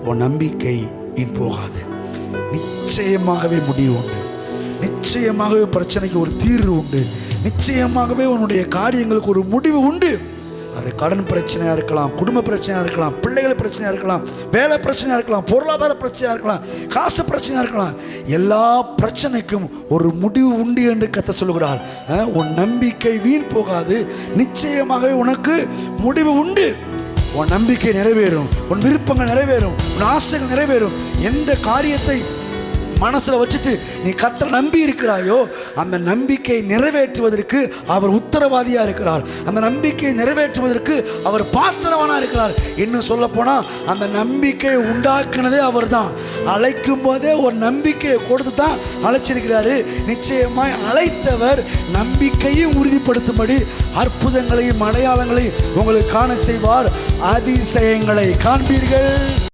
உன் நம்பிக்கை வீண் போகாது. நிச்சயமாகவே முடிவு உண்டு. நிச்சயமாகவே பிரச்சனைக்கு ஒரு தீர்வு உண்டு. நிச்சயமாகவே உன்னுடைய காரியங்களுக்கு ஒரு முடிவு உண்டு. அது கடன் பிரச்சனையாக இருக்கலாம், குடும்ப பிரச்சனையாக இருக்கலாம், பிள்ளைகள் பிரச்சனையாக இருக்கலாம், வேலை பிரச்சனையாக இருக்கலாம், பொருளாதார பிரச்சனையாக இருக்கலாம், காசு பிரச்சனையாக இருக்கலாம். எல்லா பிரச்சனைக்கும் ஒரு முடிவு உண்டு என்று கர்த்தர் சொல்லுகிறார். உன் நம்பிக்கை வீண் போகாது. நிச்சயமாகவே உனக்கு முடிவு உண்டு. உன் நம்பிக்கை நிறைவேறும், உன் விருப்பங்கள் நிறைவேறும், உன் ஆசைகள் நிறைவேறும். எந்த காரியத்தை மனசில் வச்சுட்டு நீ கர்த்தரை நம்பி இருக்கிறாயோ அந்த நம்பிக்கை நிறைவேற்றுவதற்கு அவர் உத்தரவாதியாக இருக்கிறார். அந்த நம்பிக்கையை நிறைவேற்றுவதற்கு அவர் பாத்திரவானாக இருக்கிறார். இன்னும் சொல்ல போனால் அந்த நம்பிக்கையை உண்டாக்குனதே அவர் தான். அழைக்கும் போதே ஒரு நம்பிக்கையை கொடுத்து தான் அழைச்சிருக்கிறாரு. நிச்சயமாய் அழைத்தவர் நம்பிக்கையும் உறுதிப்படுத்தும்படி அற்புதங்களையும் அடையாளங்களையும் உங்களுக்கு காண செய்வார். அதிசயங்களை காண்பீர்கள்.